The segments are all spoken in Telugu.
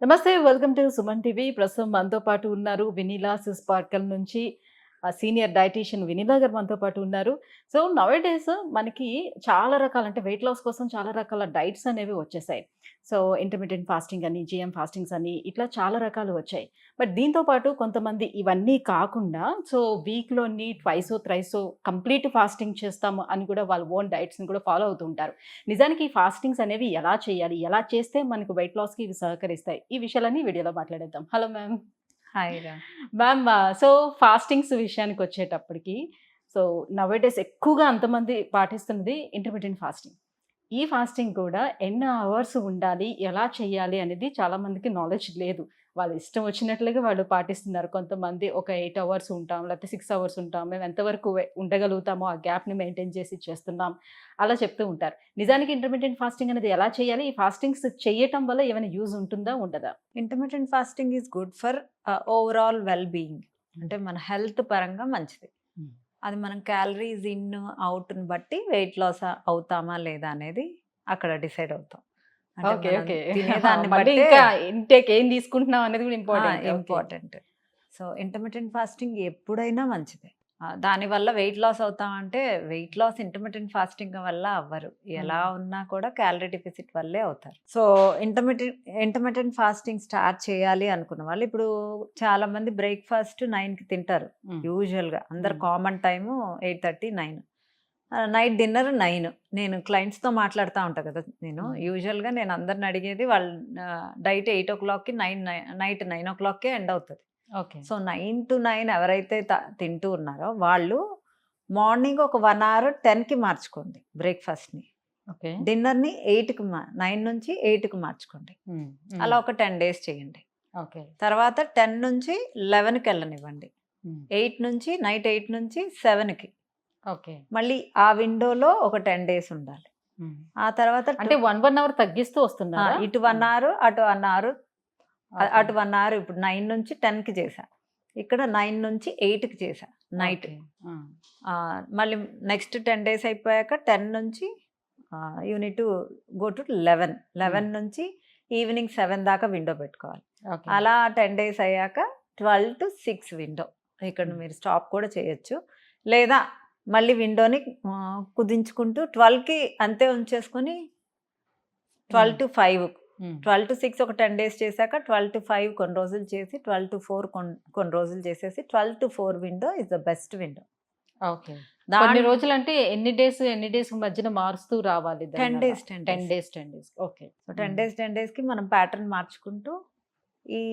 నమస్తే. Welcome to Suman TV. ప్రస్తుతం మనతో పాటు ఉన్నారు వెనిలా స్పార్కల్ నుంచి సీనియర్ డైటీషియన్ వెనిలా గారు మనతో పాటు ఉన్నారు. సో, నౌఎడేస్ మనకి చాలా రకాల అంటే వెయిట్ లాస్ కోసం చాలా రకాల డైట్స్ అనేవి వచ్చేసాయి. సో, ఇంటర్మిటెంట్ ఫాస్టింగ్ అని, జీఎం ఫాస్టింగ్స్ అని ఇట్లా చాలా రకాలు వచ్చాయి. బట్ దీంతో పాటు కొంతమంది ఇవన్నీ కాకుండా సో, వీక్‌లోని ట్వైసో, థ్రైసో కంప్లీట్ ఫాస్టింగ్ చేస్తాము అని కూడా వాళ్ళ ఓన్ డైట్స్‌ని కూడా ఫాలో అవుతూ ఉంటారు. నిజానికి ఈ ఫాస్టింగ్స్ అనేవి ఎలా చేయాలి? ఎలా చేస్తే మనకు వెయిట్ లాస్‌కి ఇవి సహకరిస్తాయి? ఈ విషయాలన్నీ వీడియోలో మాట్లాడేద్దాం. Hello ma'am. హాయ్ రా. మ్యామ్ సో ఫాస్టింగ్స్ విషయానికొచ్చేటప్పటికి సో నౌఎడేస్ ఎక్కువగా అంతమంది పాటిస్తున్నది ఇంటర్మిటెంట్ ఫాస్టింగ్. ఈ ఫాస్టింగ్ కూడా ఎన్ని అవర్స్ ఉండాలి? ఎలా చేయాలి? అనేది చాలా మందికి నాలెడ్జ్ లేదు. వాళ్ళ ఇష్టం వచ్చినట్లుగా వాళ్ళు పాటిస్తున్నారు. కొంతమంది ఒక 8 అవర్స్ ఉంటాం, లేకపోతే 6 అవర్స్ ఉంటాం. మేము ఎంతవరకు ఉండగలుగుతామో ఆ గ్యాప్‌ని మెయింటైన్ చేసి చేస్తున్నాం. అలా చెప్తూ ఉంటారు. నిజానికి ఇంటర్మిటెంట్ ఫాస్టింగ్ అనేది ఎలా చేయాలి? ఈ ఫాస్టింగ్స్ చేయటం వల్ల ఏమైనా యూజ్ ఉంటుందా? ఉండదా? Intermittent fasting is good for overall well being. అంటే మన హెల్త్ పరంగా మంచిది. అది మనం క్యాలరీస్ ఇన్ అవుట్ని బట్టి వెయిట్ లాస్ అవుతామా లేదా అనేది అక్కడ డిసైడ్ అవుతాం. ఓకే. ఓకే. తినేదాన్ని మళ్ళీ బట్టే ఇంకా ఇంటేక్ ఏం తీసుకుంటున్నాం అనేది కూడా important. Okay. Important. So intermittent fasting ఎప్పుడైనా మంచిదే. దానివల్ల వెయిట్ లాస్ అవుతామంటే వెయిట్ లాస్ ఇంటర్మిటెంట్ ఫాస్టింగ్ వల్ల అవ్వరు. ఎలా ఉన్నా కూడా క్యాలరీ డెఫిసిట్ వల్లే అవుతారు. సో ఇంటర్మిటెంట్ ఫాస్టింగ్ స్టార్ట్ చేయాలి అనుకున్న వాళ్ళు ఇప్పుడు చాలా మంది బ్రేక్ఫాస్ట్ 9కి తింటారు. యూజువల్గా అందరు కామన్ టైము 8:30, 9. Night dinner 9. నేను క్లయింట్స్తో మాట్లాడుతూ ఉంటాను కదా. యూజువల్గా నేను అందరిని అడిగేది వాళ్ళ డైట్ 8:00కి నైట్ 9:00కే ఎండ్ అవుతుంది. ఓకే. సో 9 to 9 ఎవరైతే తింటూ ఉన్నారో వాళ్ళు మార్నింగ్ ఒక 1 అవర్ 10కి మార్చుకోండి బ్రేక్ఫాస్ట్ని. ఓకే. డిన్నర్ని 8కి 9 నుంచి 8కి మార్చుకోండి. అలా ఒక 10 days చేయండి. ఓకే. తర్వాత 10 నుంచి 11కి వెళ్ళనివ్వండి. 8 నుంచి నైట్ 8 నుంచి 7కి. ఓకే. మళ్ళీ ఆ విండోలో ఒక 10 days ఉండాలి. ఆ తర్వాత అంటే 1 అవర్ తగ్గిస్తూ వస్తున్నారా? ఇటు 1 అవర్ అటు 1 అవర్. అటు 1 అవర్ ఇప్పుడు 9 నుంచి 10కి చేశా. ఇక్కడ 9 నుంచి 8కి చేశా నైట్. మళ్ళీ నెక్స్ట్ 10 days అయిపోయాక 10 నుంచి యూనిట్ గో టు 11 నుంచి ఈవినింగ్ 7 దాకా విండో పెట్టుకోవాలి. అలా 10 days అయ్యాక 12 to 6 విండో. ఇక్కడ మీరు స్టాప్ కూడా చేయొచ్చు. లేదా మళ్ళీ విండోని కుదించుకుంటూ 12కి అంతే ఉంచేసుకొని 12 to 5, 12 to 6 ఒక 10 days చేశాక 12 to 5 కొన్ని రోజులు చేసి 12 to 4 కొన్ని రోజులు చేసేసి 12 to 4 window is the best window. Okay. కొన్ని రోజులు అంటే ఎన్ని డేస్ మధ్యన మారుస్తూ రావాలి? 10 days. 10 days. ఓకే. సో 10 daysకి మనం ప్యాటర్న్ మార్చుకుంటూ ఈ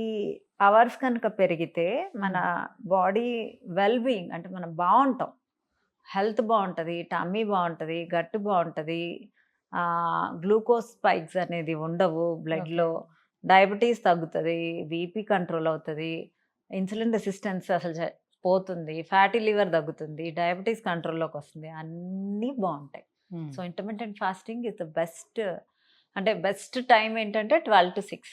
అవర్స్ కనుక పెరిగితే మన బాడీ వెల్ బీయింగ్ అంటే మనం బాగుంటాం, హెల్త్ బాగుంటుంది, టమ్మీ బాగుంటుంది, గట్టు బాగుంటుంది, గ్లూకోజ్ స్పైక్స్ అనేది ఉండవు బ్లడ్లో, డయాబెటీస్ తగ్గుతుంది, బీపీ కంట్రోల్ అవుతుంది, ఇన్సులిన్ రెసిస్టెన్స్ అసలు పోతుంది, ఫ్యాటీ లివర్ తగ్గుతుంది, డయాబెటీస్ కంట్రోల్లోకి వస్తుంది, అన్నీ బాగుంటాయి. So intermittent fasting is the best time ఏంటంటే 12 to 6.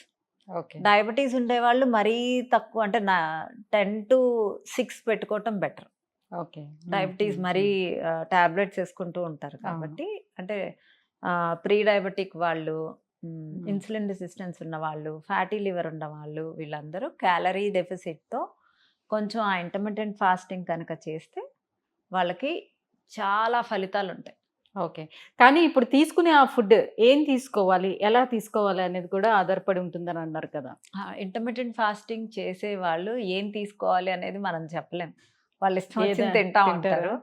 ఓకే. డయాబెటీస్ ఉండేవాళ్ళు మరీ తక్కువ అంటే 10 to 6 పెట్టుకోవటం బెటర్. ఓకే. డయాబెటీస్ మరీ టాబ్లెట్స్ వేసుకుంటూ ఉంటారు కాబట్టి అంటే ప్రీ డయాబెటిక్ వాళ్ళు, ఇన్సులిన్ రెసిస్టెన్స్ ఉన్న వాళ్ళు, ఫ్యాటీ లివర్ ఉన్న వాళ్ళు వీళ్ళందరూ క్యాలరీ డెఫిసిట్తో కొంచెం ఆ ఇంటర్మిటెంట్ ఫాస్టింగ్ కనుక చేస్తే వాళ్ళకి చాలా ఫలితాలు ఉంటాయి. ఓకే. కానీ ఇప్పుడు తీసుకునే ఆ ఫుడ్ ఏం తీసుకోవాలి, ఎలా తీసుకోవాలి అనేది కూడా ఆధారపడి ఉంటుందని అన్నారు కదా. ఇంటర్మిటెంట్ ఫాస్టింగ్ చేసే వాళ్ళు ఏం తీసుకోవాలి అనేది మనం చెప్పలేం. వాళ్ళు ఇష్టం వచ్చింది తింటా ఉంటారు.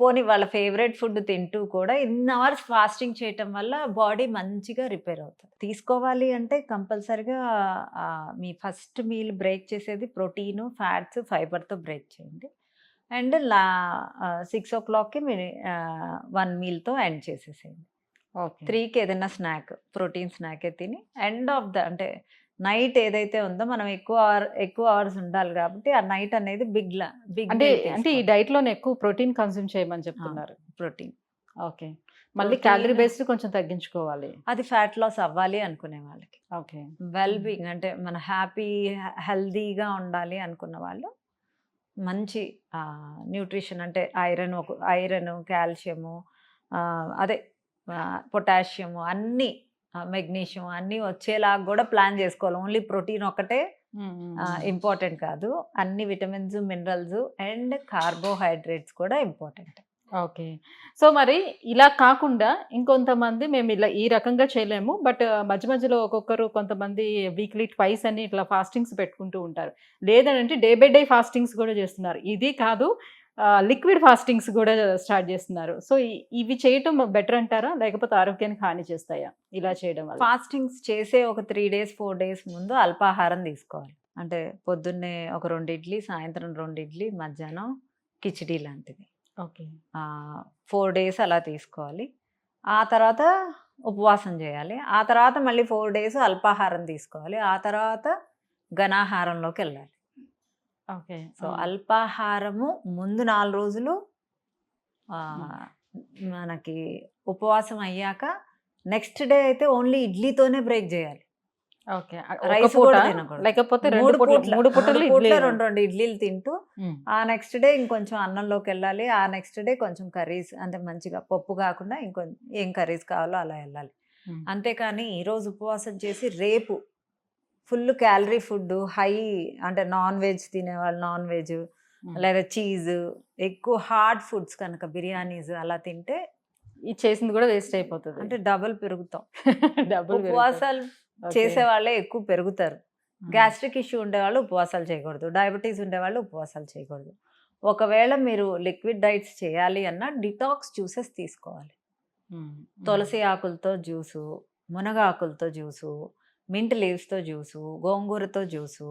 పోనీ వాళ్ళ ఫేవరెట్ ఫుడ్ తింటూ కూడా ఇన్ని అవర్స్ ఫాస్టింగ్ చేయటం వల్ల బాడీ మంచిగా రిపేర్ అవుతుంది. తీసుకోవాలి అంటే కంపల్సరిగా మీ ఫస్ట్ మీల్ బ్రేక్ చేసేది ప్రోటీను, ఫ్యాట్స్, ఫైబర్తో బ్రేక్ చేయండి. అండ్ 6 o'clockకి మీరు 1 మీల్తో ఎండ్ చేసేసేయండి. 3కి ఏదైనా స్నాక్, ప్రోటీన్ స్నాకే తిని ఎండ్ ఆఫ్ ద అంటే నైట్ ఏదైతే ఉందో మనం ఎక్కువ అవర్స్ ఉండాలి కాబట్టి ఆ నైట్ అనేది బిగ్ అంటే ఈ డైట్ లోనే ఎక్కువ ప్రోటీన్ కన్స్యూమ్ చేయమని చెప్తున్నారు. ప్రోటీన్. ఓకే. మళ్ళీ క్యాలరీ బేస్డ్ కొంచెం తగ్గించుకోవాలి. అది ఫ్యాట్ లాస్ అవ్వాలి అనుకునే వాళ్ళకి. ఓకే. వెల్ బీయింగ్ అంటే మన హ్యాపీ హెల్దీగా ఉండాలి అనుకున్న వాళ్ళు మంచి న్యూట్రిషన్ అంటే ఐరన్, కాల్షియము, అదే పొటాషియము అన్నీ మెగ్నీషియం అన్నీ వచ్చేలాగా కూడా ప్లాన్ చేసుకోవాలి. ఓన్లీ ప్రోటీన్ ఒకటే ఇంపార్టెంట్ కాదు, అన్ని విటమిన్స్, మినరల్స్ అండ్ కార్బోహైడ్రేట్స్ కూడా ఇంపార్టెంట్. ఓకే. సో, మరి ఇలా కాకుండా ఇంకొంతమంది మేము ఇలా ఈ రకంగా చేయలేము. బట్ మధ్య మధ్యలో ఒక్కొక్కరు కొంతమంది వీక్లీ ట్వైస్ అని ఇట్లా ఫాస్టింగ్స్ పెట్టుకుంటూ ఉంటారు. లేదనంటే డే బై డే ఫాస్టింగ్స్ కూడా చేస్తున్నారు. ఇది కాదు లిక్విడ్ ఫాస్టింగ్స్ కూడా స్టార్ట్ చేస్తున్నారు. సో, ఇవి చేయటం బెటర్ అంటారా? లేకపోతే ఆరోగ్యానికి హాని చేస్తాయా ఇలా చేయడం వల్ల? ఫాస్టింగ్స్ చేసే ఒక 3 డేస్ 4 డేస్ ముందు అల్పాహారం తీసుకోవాలి. అంటే పొద్దున్నే ఒక 2 ఇడ్లీ, సాయంత్రం 2 ఇడ్లీ, మధ్యాహ్నం కిచిడీ లాంటిది. ఓకే. 4 డేస్ అలా తీసుకోవాలి. ఆ తర్వాత ఉపవాసం చేయాలి. ఆ తర్వాత మళ్ళీ 4 డేస్ అల్పాహారం తీసుకోవాలి. ఆ తర్వాత ఘనాహారంలోకి వెళ్ళాలి. ఓకే. సో అల్పాహారము ముందు 4 రోజులు మనకి ఉపవాసం అయ్యాక నెక్స్ట్ డే అయితే ఓన్లీ ఇడ్లీతోనే బ్రేక్ చేయాలి. ఓకే. రైస్ కూడా తినకూడదు. లేకపోతే 3 3 పూటలు ఇడ్లీ. 2 ఇడ్లీలు తింటూ ఆ నెక్స్ట్ డే ఇంకొంచెం అన్నంలోకి వెళ్ళాలి. ఆ నెక్స్ట్ డే కొంచెం కర్రీస్, అంటే మంచిగా పప్పు కాకుండా ఏం కర్రీస్ కావాలో అలా వెళ్ళాలి. అంతేకాని ఈరోజు ఉపవాసం చేసి రేపు ఫుల్ క్యాలరీ ఫుడ్, హై అంటే నాన్ వెజ్ తినేవాళ్ళు నాన్ వెజ్, లేదా చీజ్, ఎక్కువ హార్డ్ ఫుడ్స్ కనుక బిర్యానీస్ అలా తింటే ఇది చేసింది కూడా వేస్ట్ అయిపోతుంది. అంటే డబుల్ పెరుగుతాం. డబ్బులు ఉపవాసాలు చేసే వాళ్ళే ఎక్కువ పెరుగుతారు. గ్యాస్ట్రిక్ ఇష్యూ ఉండేవాళ్ళు ఉపవాసాలు చేయకూడదు. డయాబెటీస్ ఉండేవాళ్ళు ఉపవాసాలు చేయకూడదు. ఒకవేళ మీరు లిక్విడ్ డైట్స్ చేయాలి అన్న డిటాక్స్ జ్యూసెస్ తీసుకోవాలి. తులసి ఆకులతో జ్యూసు, మునగ ఆకులతో జ్యూసు, మింట్ లీవ్స్తో జ్యూసు, గోంగూరతో జ్యూసు,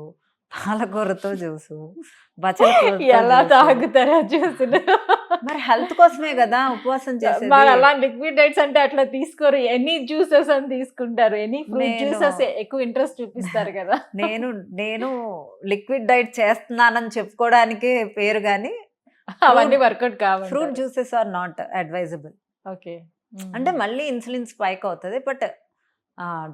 పాలకూరతో జ్యూసు, ఎలా తాగుతారా జ్యూసులు? మరి హెల్త్ కోసమే కదా ఉపవాసం చేసేది. అలా లిక్విడ్ డైట్స్ అంటే అట్లా తీసుకోరు, ఎనీ జ్యూసెస్ అని తీసుకుంటారు. ఎనీ ఫ్రూట్ జ్యూసెస్ ఎక్కువ ఇంట్రెస్ట్ చూపిస్తారు కదా. నేను లిక్విడ్ డైట్ చేస్తున్నానని చెప్పుకోవడానికే పేరు గానీ అవన్నీ వర్కౌట్ కావాలి. Fruit juices are not advisable. Okay. అంటే మళ్ళీ ఇన్సులిన్ స్పైక్ అవుతుంది, బట్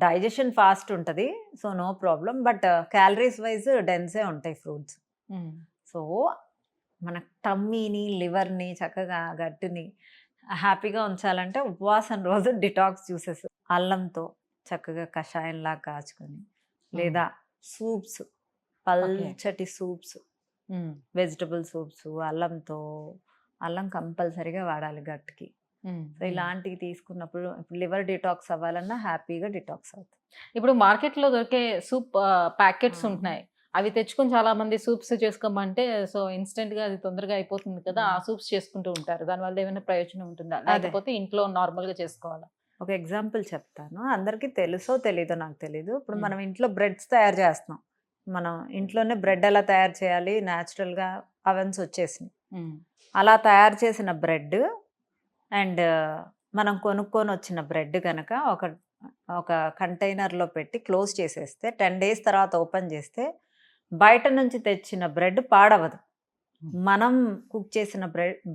డైజెషన్ ఫాస్ట్ ఉంటుంది, so no problem. But calories wise dense ఉంటాయి ఫ్రూట్స్. సో మన టమ్మీని, లివర్ని చక్కగా గట్టిని హ్యాపీగా ఉంచాలంటే ఉపవాసం రోజు డిటాక్స్ జ్యూసెస్ అల్లంతో చక్కగా కషాయంలా కాచుకొని, లేదా సూప్స్, పల్చటి సూప్స్, వెజిటబుల్ సూప్స్ అల్లంతో. అల్లం కంపల్సరీగా వాడాలి గట్కి. సో ఇలాంటివి తీసుకున్నప్పుడు ఇప్పుడు లివర్ డిటాక్స్ అవ్వాలన్నా హ్యాపీగా డిటాక్స్ అవుతుంది. ఇప్పుడు మార్కెట్లో దొరికే సూప్ ప్యాకెట్స్ ఉంటున్నాయి, అవి తెచ్చుకొని చాలా మంది సూప్స్ చేసుకోమంటే సో ఇన్స్టెంట్ గా అది తొందరగా అయిపోతుంది కదా, ఆ సూప్స్ చేసుకుంటూ ఉంటారు. దానివల్ల ఏమైనా ప్రయోజనం ఉంటుందా, లేకపోతే ఇంట్లో నార్మల్ గా చేసుకోవాలా? ఒక ఎగ్జాంపుల్ చెప్తాను, అందరికీ తెలుసో తెలీదో నాకు తెలీదు. ఇప్పుడు మనం ఇంట్లో బ్రెడ్స్ తయారు చేస్తున్నాం. మనం ఇంట్లోనే బ్రెడ్ ఎలా తయారు చేయాలి, న్యాచురల్గా అవెన్స్ వచ్చేసినాయి. అలా తయారు చేసిన బ్రెడ్ అండ్ మనం కొనుక్కొని వచ్చిన బ్రెడ్ కనుక ఒక కంటైనర్లో పెట్టి క్లోజ్ చేసేస్తే 10 డేస్ తర్వాత ఓపెన్ చేస్తే బయట నుంచి తెచ్చిన బ్రెడ్ పాడవదు, మనం కుక్ చేసిన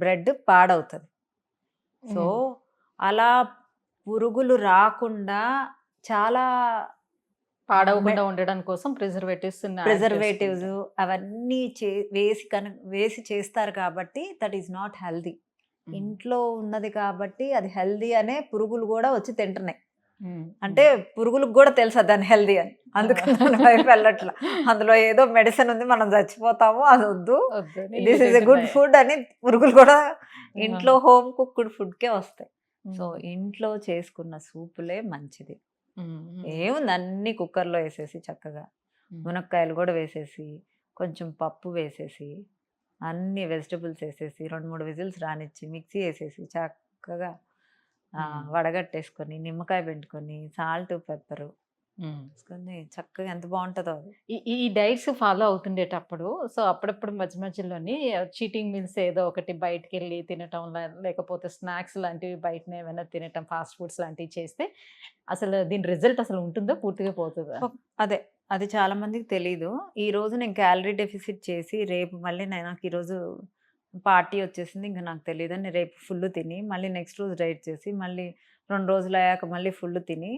బ్రెడ్ పాడవుతుంది. సో అలా పురుగులు రాకుండా చాలా పాడవకుండా ఉండడం కోసం ప్రిజర్వేటివ్స్ అవన్నీ వేసి చేస్తారు కాబట్టి దట్ ఈస్ నాట్ హెల్దీ. ఇంట్లో ఉన్నది కాబట్టి అది హెల్దీ అనే పురుగులు కూడా వచ్చి తింటున్నాయి. అంటే పురుగులకు కూడా తెలుసు దాన్ని హెల్దీ అని, అందుకని దాని వైపు వెళ్ళట్లా. అందులో ఏదో మెడిసిన్ ఉంది, మనం చచ్చిపోతాము, అది వద్దు, this is a good food అని పురుగులు కూడా ఇంట్లో హోమ్ కుక్డ్ ఫుడ్కే వస్తాయి. సో ఇంట్లో చేసుకున్న సూపులే మంచిది. ఏముంది, అన్ని కుక్కర్లో వేసేసి చక్కగా మునక్కాయలు కూడా వేసేసి, కొంచెం పప్పు వేసేసి, అన్ని వెజిటబుల్స్ వేసేసి 2-3 విజిల్స్ రానిచ్చి, మిక్సీ వేసేసి చక్కగా వడగట్టేసుకొని, నిమ్మకాయ పెట్టుకొని, సాల్ట్ పెప్పరు వేసుకొని చక్కగా ఎంత బాగుంటుందో అది. ఈ డైట్స్ ఫాలో అవుతుండేటప్పుడు సో అప్పుడప్పుడు మధ్య మధ్యలోని చీటింగ్ మీల్స్ ఏదో ఒకటి బయటకు వెళ్ళి తినటం, లేకపోతే స్నాక్స్ లాంటివి బయటనే ఏమైనా తినటం, ఫాస్ట్ ఫుడ్స్ లాంటివి చేస్తే అసలు దీని రిజల్ట్ అసలు ఉంటుందా, పూర్తిగా పోతుందా? అది చాలా మందికి తెలీదు. ఈ రోజు నేను క్యాలరీ డెఫిసిట్ చేసి రేపు మళ్ళీ నాకు ఈరోజు పార్టీ వచ్చేసింది, ఇంకా నాకు తెలియదు అని రేపు ఫుల్ తిని, మళ్ళీ నెక్స్ట్ రోజు డైట్ చేసి, మళ్ళీ 2 రోజులు అయ్యాక మళ్ళీ ఫుల్ తిని,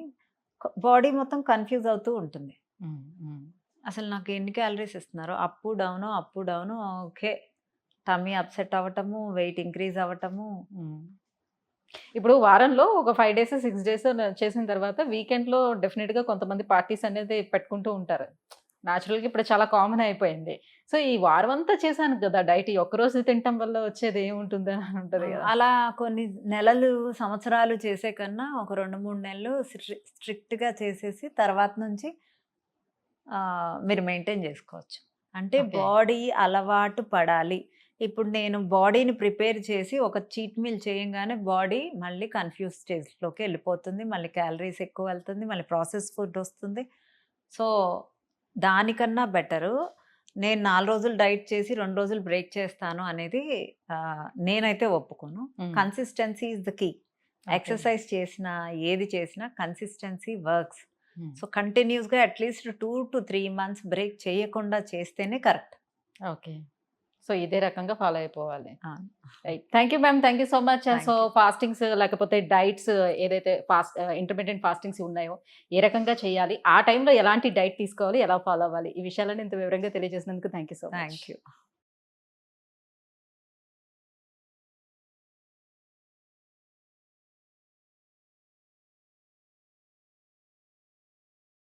బాడీ మొత్తం కన్ఫ్యూజ్ అవుతూ ఉంటుంది. అసలు నాకు ఎన్ని క్యాలరీస్ ఇస్తున్నారు, up down, okay, tummy upset అవ్వటము, వెయిట్ ఇంక్రీజ్ అవ్వటము, ఇప్పుడు వారంలో ఒక 5 డేస్, 6 డేస్ చేసిన తర్వాత వీకెండ్‌లో డెఫినిట్‌గా కొంతమంది పార్టీస్ అనేది పెట్టుకుంటూ ఉంటారు. నేచురల్‌గా ఇప్పుడు చాలా కామన్ అయిపోయింది. సో, ఈ వారమంతా చేశాను కదా! డైట్ ఈ ఒక్కరోజు తినటం వల్ల వచ్చేది ఏముంటుందని ఉంటది గదా! అలా కొన్ని నెలలు, సంవత్సరాలు చేసే కన్నా ఒక 2, 3 నెలలు స్ట్రిక్ట్‌గా చేసేసి తర్వాత నుంచి మీరు మెయింటైన్ చేసుకోవచ్చు. అంటే ఓకే. బాడీ అలవాటు పడాలి. ఇప్పుడు నేను బాడీని ప్రిపేర్ చేసి ఒక చీట్ మీల్ చేయంగానే బాడీ మళ్ళీ కన్‌ఫ్యూజ్ స్టేజ్‌లోకి ఎళ్ళిపోతుంది. మళ్ళీ క్యాలరీస్ ఎక్కువ వెళ్తుంది. మళ్ళీ ప్రాసెస్ ఫుడ్ వస్తుంది. సో, దానికన్నా బెటరు నేను 4 రోజులు డైట్ చేసి 2 రోజులు బ్రేక్ చేస్తాను అనేది నేనైతే ఒప్పుకోను. Hmm. Consistency is the key. Okay. Exercise చేసినా, ఏది చేసినా కన్సిస్టెన్సీ వర్క్స్. హ్మ్. సో, కంటిన్యూస్‌గా అట్‌లీస్ట్ 2-3 మంత్స్ బ్రేక్ చేయకుండా చేస్తేనే కరెక్ట్. ఓకే. సో, ఇదే రకంగా ఫాలో అయిపోవాలి. ఆ! Right. Thank you ma'am. Thank you so much. Thank so, you. Fastings లేకపోతే డైట్స్ ఏదైతే ఇంటర్మిటెంట్ ఫాస్టింగ్స్ ఉన్నాయో, ఏ రకంగా చేయాలి? ఆ టైంలో ఎలాంటి డైట్ తీసుకోవాలి? ఎలా ఫాలో అవ్వాలి? ఈ విషయాలన్నీ ఇంత వివరంగా తెలియజేసినందుకు thank you so much. Thank you.